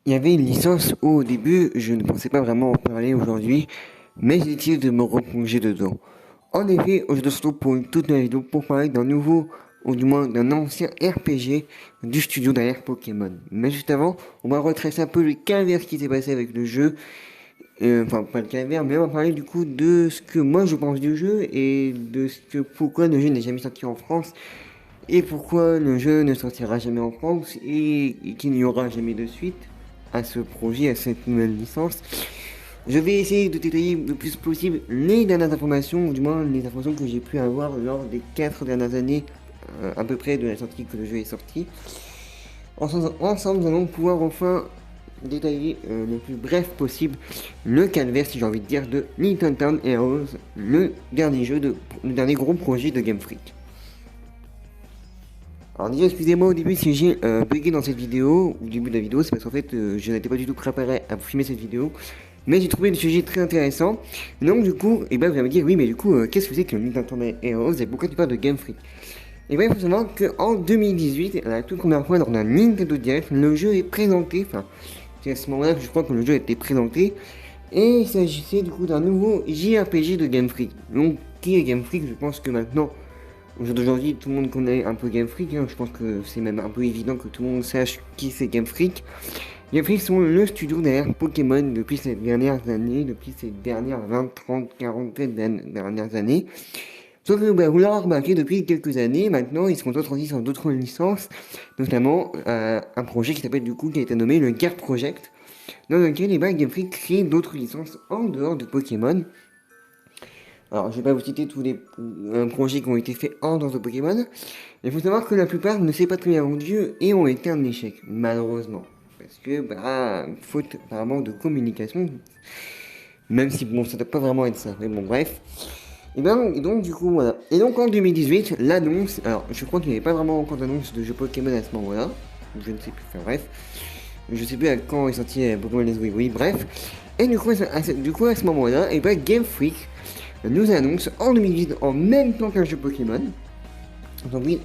Il y avait une licence où au début, je ne pensais pas vraiment en parler aujourd'hui, mais j'ai décidé de me replonger dedans. En effet, je te retrouve pour une toute nouvelle vidéo pour parler d'un nouveau, ou du moins d'un ancien RPG du studio derrière Pokémon. Mais juste avant, on va retracer un peu le calvaire qui s'est passé avec le jeu. Enfin, pas le calvaire, mais on va parler du coup de ce que moi je pense du jeu et de ce que pourquoi le jeu n'est jamais sorti en France et pourquoi le jeu ne sortira jamais en France et qu'il n'y aura jamais de suite à ce projet, à cette nouvelle licence. Je vais essayer de détailler le plus possible les dernières informations, ou du moins les informations que j'ai pu avoir lors des 4 dernières années, à peu près de la sortie que le jeu est sorti. Ensemble, nous allons pouvoir enfin détailler le plus bref possible le calvaire, si j'ai envie de dire, de Little Town Heroes, le dernier le dernier gros projet de Game Freak. Alors déjà, excusez-moi au début si j'ai bugué dans cette vidéo, au début de la vidéo, c'est parce qu'en fait, je n'étais pas du tout préparé à vous filmer cette vidéo. Mais j'ai trouvé le sujet très intéressant. Donc du coup, et ben, vous allez me dire, oui, mais du coup, qu'est-ce que c'est que Nintendo Heroes et pourquoi tu parles de Game Freak? Et bien, il faut savoir qu'en 2018, la toute première fois lors d'un Nintendo Direct, le jeu est présenté, enfin, c'est à ce moment-là que je crois que le jeu a été présenté, et il s'agissait du coup d'un nouveau JRPG de Game Freak. Donc, qui est Game Freak? Je pense que maintenant, au jour d'aujourd'hui, tout le monde connaît un peu Game Freak, hein. Je pense que c'est même un peu évident que tout le monde sache qui c'est Game Freak. Game Freak sont le studio derrière Pokémon depuis ces dernières années, depuis ces dernières 20, 30, 40 dernières années. Sauf que vous l'aurez remarqué depuis quelques années, maintenant ils se concentrent aussi sur d'autres licences, notamment un projet qui s'appelle du coup, qui a été nommé le Gear Project, dans lequel Game Freak crée d'autres licences en dehors de Pokémon. Alors, je vais pas vous citer tous les projets qui ont été faits en dehors de Pokémon. Il faut savoir que la plupart ne s'est pas très bien rendu et ont été un échec, malheureusement. Parce que, faute apparemment de communication, même si bon, ça doit pas vraiment être ça. Mais bon, bref. Et donc, du coup, voilà. Et donc, en 2018, l'annonce. Alors, je crois qu'il n'y avait pas vraiment encore d'annonce de jeu Pokémon à ce moment-là. Je ne sais plus. Enfin, bref. Je sais plus à quand est sorti Pokémon Let's Go. Oui, bref. Et du coup, à ce moment-là, Game Freak nous annonce en 2018, en même temps qu'un jeu Pokémon. Donc oui,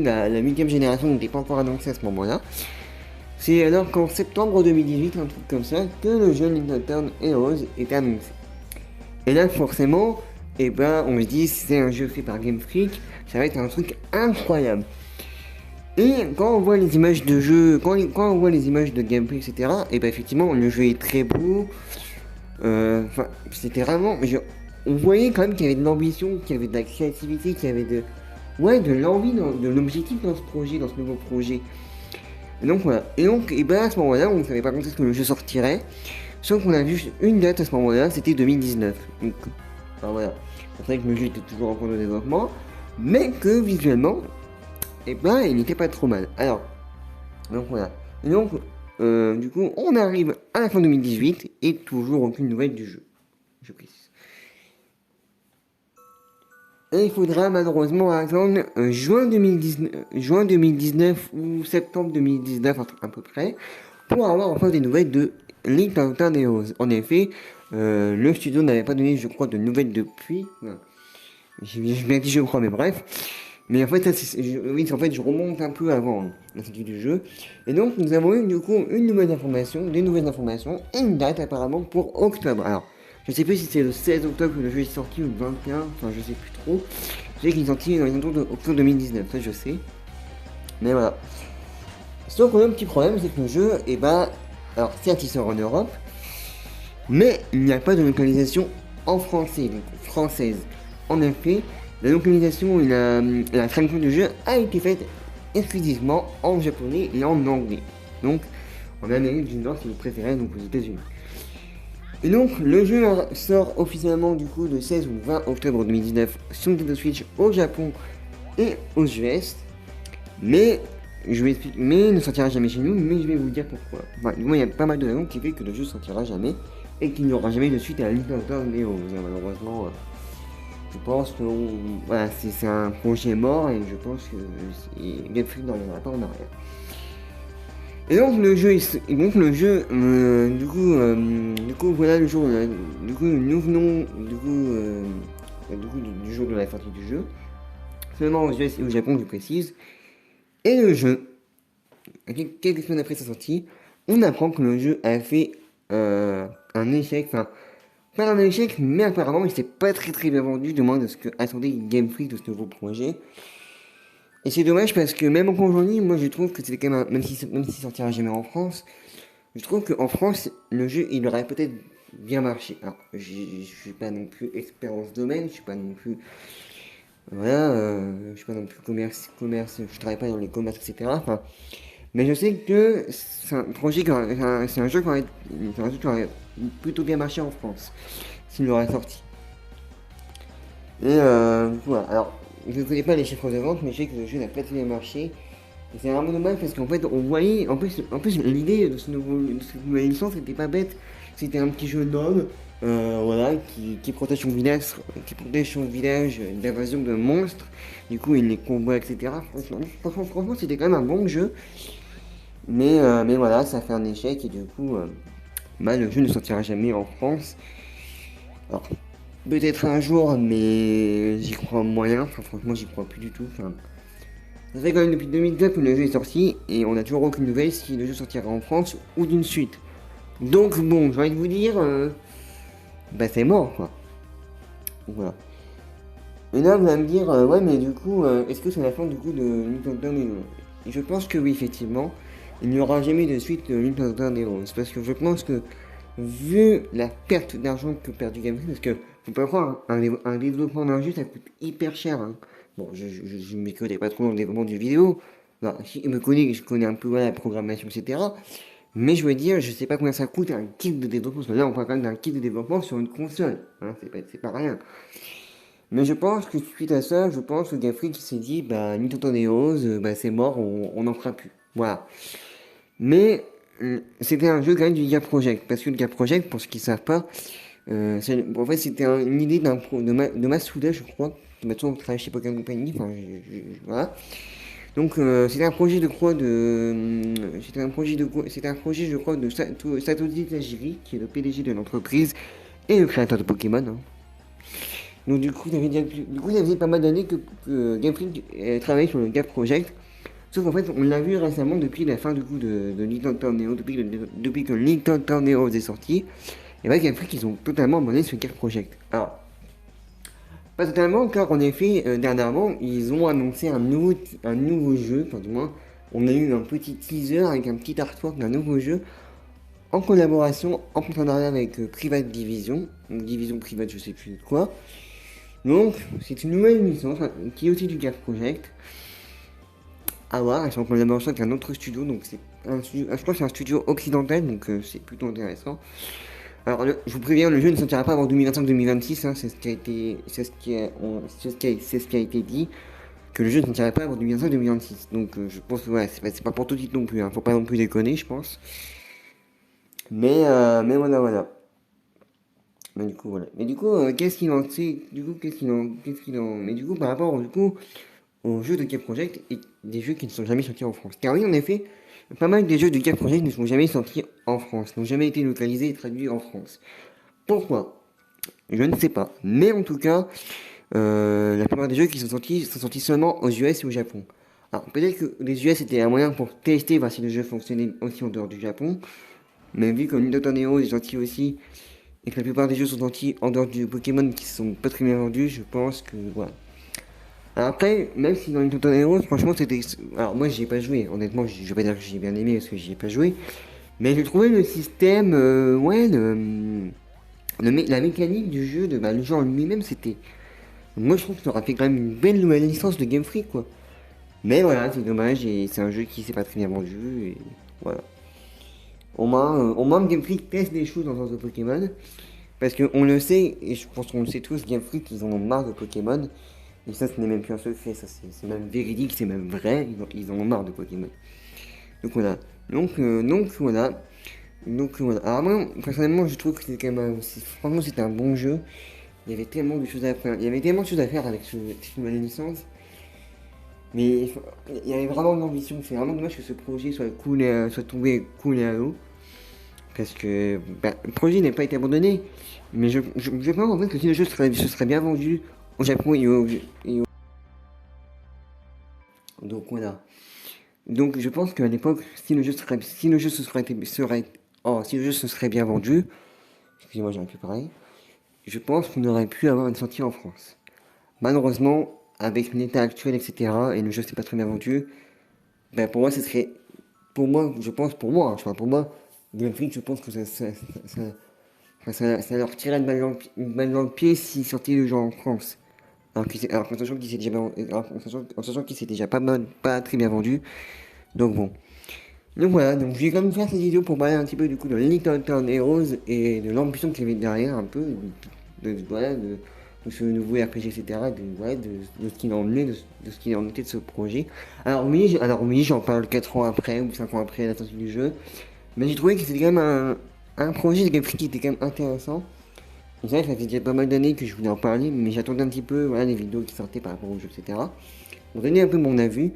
la 8ème génération n'était pas encore annoncée à ce moment-là. C'est alors qu'en septembre 2018, un truc comme ça, que le jeu Little Town Heroes est annoncé. Et là, forcément, on se dit, c'est un jeu fait par Game Freak, ça va être un truc incroyable. Et quand on voit les images de jeu, quand on voit les images de gameplay, etc., effectivement, le jeu est très beau. C'était vraiment... on voyait quand même qu'il y avait de l'ambition, qu'il y avait de la créativité, qu'il y avait de... Ouais, de l'envie, de l'objectif dans ce projet, dans ce nouveau projet. Et donc voilà. Et donc, à ce moment-là, on ne savait pas quand est-ce que le jeu sortirait. Sauf qu'on a vu une date à ce moment-là, c'était 2019. Donc, voilà. C'est vrai que le jeu était toujours en cours de développement. Mais que visuellement, il n'était pas trop mal. Alors, donc voilà. Et donc, du coup, on arrive à la fin 2018 et toujours aucune nouvelle du jeu. Je précise. Et il faudra malheureusement attendre juin 2019 ou septembre 2019 à peu près pour avoir enfin des nouvelles de Little Town Heroes. En effet, le studio n'avait pas donné, je crois, de nouvelles depuis. J'ai bien dit je crois, mais bref. Mais en fait, en fait, je remonte un peu avant la sortie du jeu. Et donc, nous avons eu du coup des nouvelles informations et une date apparemment pour octobre. Alors, je sais plus si c'est le 16 octobre que le jeu est sorti ou le 21, enfin je sais plus trop. Je sais qu'il est sorti dans les entours d'octobre 2019, ça je sais. Mais voilà. Sauf qu'on a un petit problème, c'est que le jeu, alors certes il sort en Europe, mais il n'y a pas de localisation en français, donc française. En effet, la localisation et la traduction du jeu a été faite exclusivement en japonais et en anglais. Donc en Amérique du Nord si vous préférez, donc aux États-Unis. Et donc le jeu sort officiellement du coup le 16 ou 20 octobre 2019 sur Nintendo Switch au Japon et aux US. Mais mais il ne sortira jamais chez nous, mais je vais vous dire pourquoi. Enfin, du moins il y a pas mal de raisons qui fait que le jeu sortira jamais et qu'il n'y aura jamais de suite à Little Town Heroes. Malheureusement, je pense que voilà, c'est un projet mort et je pense que Game Freak n'en reviendra pas en arrière. Et donc du coup voilà le jour, du coup nous venons du jour de la sortie du jeu, seulement aux US et au Japon je précise, et le jeu, quelques semaines après sa sortie, on apprend que le jeu a fait un échec, enfin, pas un échec, mais apparemment il s'est pas très bien vendu, du moins de ce que attendait Game Freak de ce nouveau projet. Et c'est dommage parce que même en Congénie, moi je trouve que c'était quand même, même s'il sortira jamais en France, je trouve qu'en France, le jeu il aurait peut-être bien marché. Alors, je suis pas non plus expert dans ce domaine, je suis pas non plus, voilà, je suis pas non plus commerce, je travaille pas dans les commerces, etc. Enfin, mais je sais que c'est un projet, c'est un jeu qui aurait plutôt bien marché en France, s'il l'aurait sorti. Et voilà, alors, je ne connais pas les chiffres de vente, mais je sais que le jeu n'a pas très bien marché. Et c'est vraiment dommage parce qu'en fait, on voyait, en plus l'idée de cette nouvelle licence n'était pas bête. C'était un petit jeu d'homme, voilà, qui protège son village, d'invasion de monstres. Du coup, il les combat, etc. Franchement, c'était quand même un bon jeu. Mais voilà, ça fait un échec et du coup, bah, le jeu ne sortira jamais en France. Alors, peut-être un jour, mais j'y crois moyen. Enfin, franchement, j'y crois plus du tout. Enfin, ça fait quand même depuis 2009 que le jeu est sorti et on n'a toujours aucune nouvelle si le jeu sortira en France ou d'une suite. Donc bon, j'ai envie de vous dire, bah c'est mort quoi. Voilà. Et là, vous allez me dire, ouais, mais du coup, est-ce que c'est la fin du coup de Nintendo Heroes? Et je pense que oui, effectivement, il n'y aura jamais de suite de Nintendo Heroes. Parce que je pense que, vu la perte d'argent que perd du Game Freak, parce que, faut pas croire, hein, un développement d'un jeu, ça coûte hyper cher. Hein. Bon, je ne m'y connais pas trop dans le développement du vidéo. Enfin, si je me connais, je connais un peu voilà, la programmation, etc. Mais je veux dire, je sais pas combien ça coûte un kit de développement. Parce que là, on parle quand même d'un kit de développement sur une console. Hein, c'est pas rien. Mais je pense que suite à ça, je pense que Game Freak s'est dit, bah, Nintendo Heroes, bah, c'est mort, on n'en fera plus. Voilà. Mais c'était un jeu quand même du Gap Project. Parce que le Gap Project, pour ceux qui ne savent pas, en fait, c'était une idée de Masuda, je crois. Maintenant, on travaille chez Pokémon Company. Enfin, voilà. Donc, c'était un projet de croix c'était un projet, je crois, de Satoshi Tajiri, qui est le PDG de l'entreprise et le créateur de Pokémon. Hein. Donc il y avait pas mal d'années que Game Freak travaillait sur le Gap Project. Sauf qu'en fait, on l'a vu récemment depuis la fin du coup de Nintendo Neo, depuis que Nintendo Neo est sorti. Et bien Game Freak, ils ont totalement abandonné ce Gap Project. Alors, pas totalement, car en effet, dernièrement, ils ont annoncé un nouveau jeu, enfin du moins, on a eu un petit teaser avec un petit artwork d'un nouveau jeu en collaboration, en partenariat avec Private Division, une division private, je sais plus de quoi. Donc, c'est une nouvelle licence qui est aussi du Gap Project. À voir, elles sont en collaboration avec un autre studio, donc c'est un studio, je crois que c'est un studio occidental, donc c'est plutôt intéressant. Alors, je vous préviens, le jeu ne sortira pas avant 2025-2026, hein, c'est ce qui a été dit, que le jeu ne sortira pas avant 2025-2026. Donc, je pense que ouais, c'est pas pour tout de suite non plus, hein, faut pas non plus déconner, je pense. Mais voilà. Mais du coup, voilà. Mais du coup, qu'est-ce qu'il en sait Du coup, Mais du coup, par rapport du coup, aux jeux de Game Project et des jeux qui ne sont jamais sortis en France. Car oui, en effet, pas mal des jeux de Game Project ne sont jamais sortis en France, n'ont jamais été localisés et traduits en France. Pourquoi? Je ne sais pas. Mais en tout cas, la plupart des jeux qui sont sortis seulement aux US et au Japon. Alors, peut-être que les US étaient un moyen pour tester, voir si le jeu fonctionnait aussi en dehors du Japon. Mais vu que Nintendo Neo est sorti aussi et que la plupart des jeux sont sortis en dehors du Pokémon qui sont pas très bien vendus, je pense que voilà. Alors après, même si dans Nintendo Heroes, franchement c'était. Alors moi j'y ai pas joué, honnêtement, je vais pas dire que j'ai bien aimé parce que j'y ai pas joué. Mais j'ai trouvé le système, ouais, la mécanique du jeu, le jeu en lui-même, c'était. Moi je trouve que ça aurait fait quand même une belle nouvelle licence de Game Freak quoi. Mais voilà, c'est dommage et c'est un jeu qui s'est pas très bien vendu et voilà. Au moins Game Freak teste des choses dans le sens de Pokémon. Parce qu'on le sait, et je pense qu'on le sait tous, Game Freak, ils en ont marre de Pokémon. Et ça, ce n'est même plus un secret, ça c'est même véridique, c'est même vrai, ils en ont marre de Pokémon. Donc voilà. Donc voilà. Donc voilà. Alors moi, personnellement, je trouve que c'était quand même franchement, c'était un bon jeu. Il y avait tellement de choses à faire. Il y avait tellement de choses à faire avec cette nouvelle licence. Mais il y avait vraiment de l'ambition. C'est vraiment dommage que ce projet soit tombé coulé à l'eau. Parce que bah, le projet n'a pas été abandonné. Mais je pense en fait que si le jeu se serait bien vendu au Japon et au... Donc voilà. Donc je pense qu'à l'époque, si le jeu si le jeu se serait bien vendu, excusez-moi, j'aurais pu parler, je pense qu'on aurait pu avoir une sortie en France. Malheureusement, avec l'état actuel, etc., et le jeu s'est pas très bien vendu, ben pour moi, ce serait, pour moi, je pense, pour moi, hein, je parle pour moi, Game Freak, je pense que ça leur tirait une balle dans le pied s'ils sortaient le jeu en France. Alors qu'en sachant qu'il s'est déjà, en sachant qu'il s'est déjà pas très bien vendu. Donc bon. Donc voilà, donc je vais quand même faire cette vidéo pour parler un petit peu du coup de Little Town Heroes et de l'ambition qu'il y avait derrière un peu, voilà, de ce nouveau RPG, etc., voilà, de ce qu'il en est, de ce qu'il en était de ce projet. Alors oui, j'en parle 4 ans après ou 5 ans après la sortie du jeu, mais j'ai trouvé que c'était quand même un projet de gameplay qui était quand même intéressant. Et c'est vrai que ça fait déjà pas mal d'années que je voulais en parler, mais j'attendais un petit peu voilà, les vidéos qui sortaient par rapport au jeu, etc. Pour donner un peu mon avis,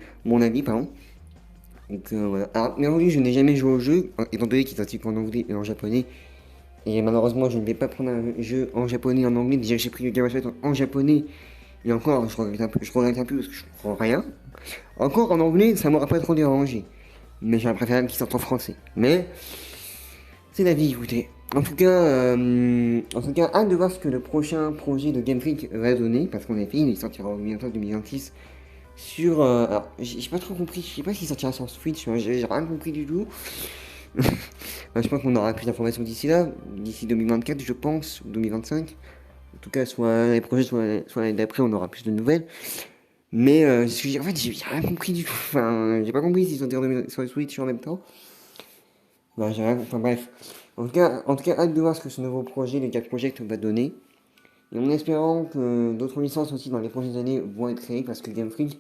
pardon. Donc voilà. Alors, mais aujourd'hui, je n'ai jamais joué au jeu, étant donné qu'il est sorti qu'en anglais et en japonais. Et malheureusement, je ne vais pas prendre un jeu en japonais et en anglais. Déjà, j'ai pris le Game en japonais. Et encore, je regrette un peu parce que je comprends rien. Encore en anglais, ça m'aurait pas trop dérangé. Mais j'aurais préféré qu'il sorte en français. Mais c'est la vie, écoutez. En tout cas, hâte de voir ce que le prochain projet de Game Freak va donner. Parce qu'en effet, il sortira bientôt en 2026 sur. Alors, j'ai pas trop compris. Je sais pas s'il sortira sur Switch. J'ai rien compris du tout. Je pense qu'on aura plus d'informations d'ici là, d'ici 2024 je pense, ou 2025. En tout cas, soit l'année prochaine, soit l'année d'après, on aura plus de nouvelles. Mais en fait, j'ai rien compris du tout. Enfin, j'ai pas compris s'ils sont sur le Switch en même temps. J'ai rien, enfin bref. En tout cas, hâte de voir ce que ce nouveau projet, les 4 Project, va donner. Et en espérant que d'autres licences aussi dans les prochaines années vont être créées, parce que Game Freak,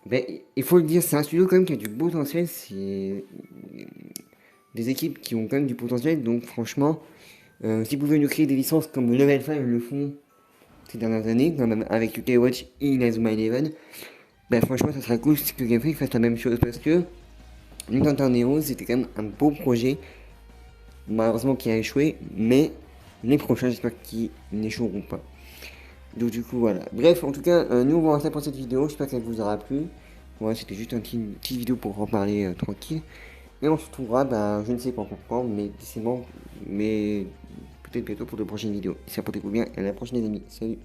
ben, il faut le dire, c'est un studio quand même qui a du potentiel. C'est des équipes qui ont quand même du potentiel, donc franchement, si vous pouvez nous créer des licences comme Level 5 le font ces dernières années, quand même avec UK Watch et Inazuma Eleven, ben franchement, ça serait cool que Game Freak fasse la même chose parce que Nintendo Neo, c'était quand même un beau projet, malheureusement qui a échoué, mais les prochains, j'espère qu'ils n'échoueront pas. Donc du coup, voilà. Bref, en tout cas, nous on va rester pour cette vidéo, j'espère qu'elle vous aura plu. Voilà, c'était juste une petite vidéo pour en parler tranquille. Et on se retrouvera, je ne sais pas encore quand, mais peut-être bientôt pour de prochaines vidéos. Si ça portez-vous bien, et à la prochaine les amis. Salut.